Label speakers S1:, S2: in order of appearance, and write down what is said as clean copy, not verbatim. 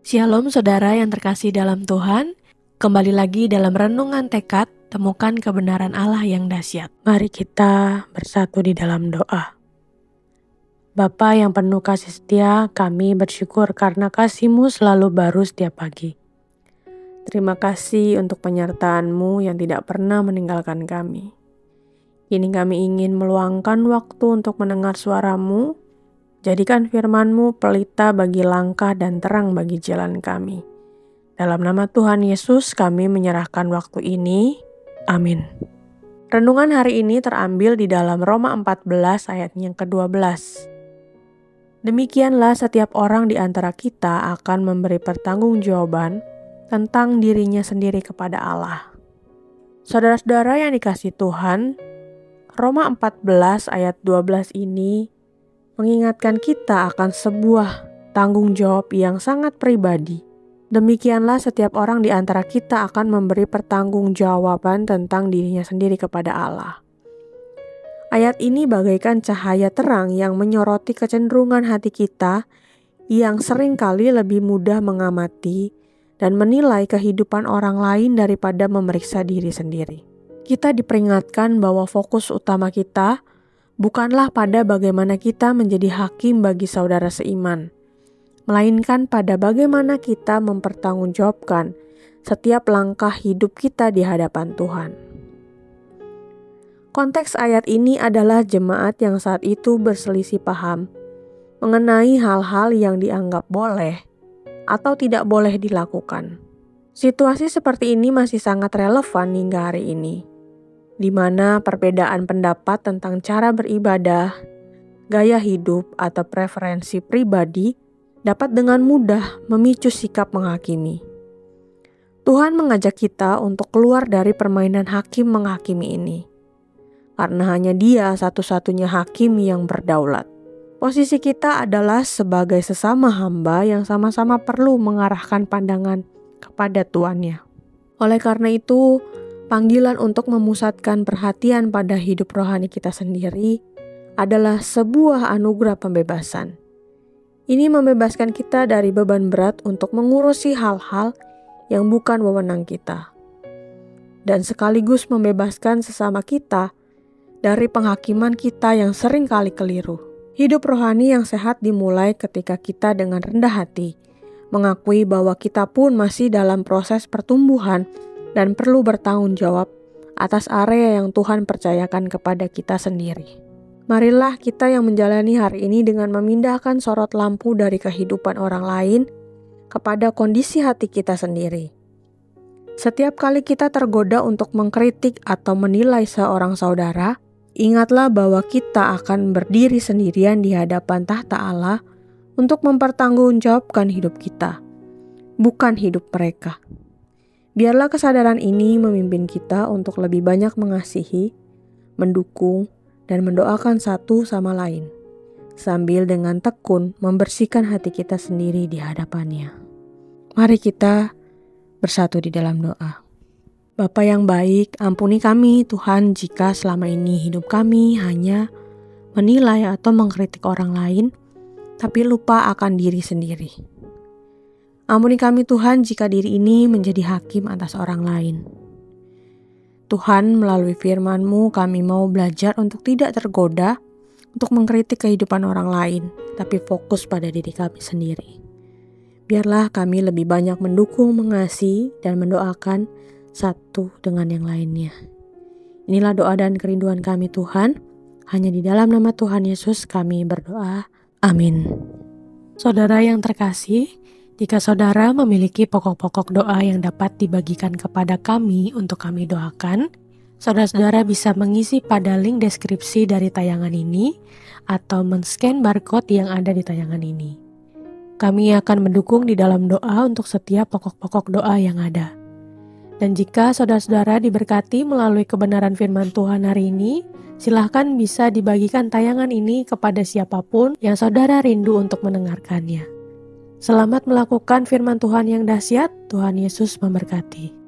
S1: Shalom saudara yang terkasih dalam Tuhan, kembali lagi dalam renungan tekad, temukan kebenaran Allah yang dahsyat. Mari kita bersatu di dalam doa. Bapa yang penuh kasih setia, kami bersyukur karena kasih-Mu selalu baru setiap pagi. Terima kasih untuk penyertaan-Mu yang tidak pernah meninggalkan kami. Kini kami ingin meluangkan waktu untuk mendengar suara-Mu. Jadikan firman-Mu pelita bagi langkah dan terang bagi jalan kami. Dalam nama Tuhan Yesus kami menyerahkan waktu ini. Amin. Renungan hari ini terambil di dalam Roma 14 ayat yang ke-12. Demikianlah setiap orang di antara kita akan memberi pertanggungjawaban tentang dirinya sendiri kepada Allah. Saudara-saudara yang dikasihi Tuhan, Roma 14 ayat 12 ini mengingatkan kita akan sebuah tanggung jawab yang sangat pribadi. Demikianlah setiap orang di antara kita akan memberi pertanggungjawaban tentang dirinya sendiri kepada Allah. Ayat ini bagaikan cahaya terang yang menyoroti kecenderungan hati kita yang seringkali lebih mudah mengamati dan menilai kehidupan orang lain daripada memeriksa diri sendiri. Kita diperingatkan bahwa fokus utama kita bukanlah pada bagaimana kita menjadi hakim bagi saudara seiman, melainkan pada bagaimana kita mempertanggungjawabkan setiap langkah hidup kita di hadapan Tuhan. Konteks ayat ini adalah jemaat yang saat itu berselisih paham mengenai hal-hal yang dianggap boleh atau tidak boleh dilakukan. Situasi seperti ini masih sangat relevan hingga hari ini, di mana perbedaan pendapat tentang cara beribadah, gaya hidup, atau preferensi pribadi dapat dengan mudah memicu sikap menghakimi. Tuhan mengajak kita untuk keluar dari permainan hakim menghakimi ini, karena hanya Dia satu-satunya hakim yang berdaulat. Posisi kita adalah sebagai sesama hamba yang sama-sama perlu mengarahkan pandangan kepada Tuannya. Oleh karena itu, panggilan untuk memusatkan perhatian pada hidup rohani kita sendiri adalah sebuah anugerah pembebasan. Ini membebaskan kita dari beban berat untuk mengurusi hal-hal yang bukan wewenang kita, dan sekaligus membebaskan sesama kita dari penghakiman kita yang sering kali keliru. Hidup rohani yang sehat dimulai ketika kita dengan rendah hati mengakui bahwa kita pun masih dalam proses pertumbuhan dan perlu bertanggung jawab atas area yang Tuhan percayakan kepada kita sendiri. Marilah kita yang menjalani hari ini dengan memindahkan sorot lampu dari kehidupan orang lain kepada kondisi hati kita sendiri. Setiap kali kita tergoda untuk mengkritik atau menilai seorang saudara, ingatlah bahwa kita akan berdiri sendirian di hadapan tahta Allah untuk mempertanggungjawabkan hidup kita, bukan hidup mereka. Biarlah kesadaran ini memimpin kita untuk lebih banyak mengasihi, mendukung, dan mendoakan satu sama lain, sambil dengan tekun membersihkan hati kita sendiri di hadapannya. Mari kita bersatu di dalam doa. Bapa yang baik, ampuni kami Tuhan jika selama ini hidup kami hanya menilai atau mengkritik orang lain, tapi lupa akan diri sendiri. Ampuni kami Tuhan jika diri ini menjadi hakim atas orang lain. Tuhan, melalui firman-Mu kami mau belajar untuk tidak tergoda untuk mengkritik kehidupan orang lain, tapi fokus pada diri kami sendiri. Biarlah kami lebih banyak mendukung, mengasihi, dan mendoakan satu dengan yang lainnya. Inilah doa dan kerinduan kami Tuhan. Hanya di dalam nama Tuhan Yesus kami berdoa. Amin. Saudara yang terkasih, jika saudara memiliki pokok-pokok doa yang dapat dibagikan kepada kami untuk kami doakan, saudara-saudara bisa mengisi pada link deskripsi dari tayangan ini atau men-scan barcode yang ada di tayangan ini. Kami akan mendukung di dalam doa untuk setiap pokok-pokok doa yang ada. Dan jika saudara-saudara diberkati melalui kebenaran firman Tuhan hari ini, silahkan bisa dibagikan tayangan ini kepada siapapun yang saudara rindu untuk mendengarkannya. Selamat melakukan firman Tuhan yang dahsyat. Tuhan Yesus memberkati.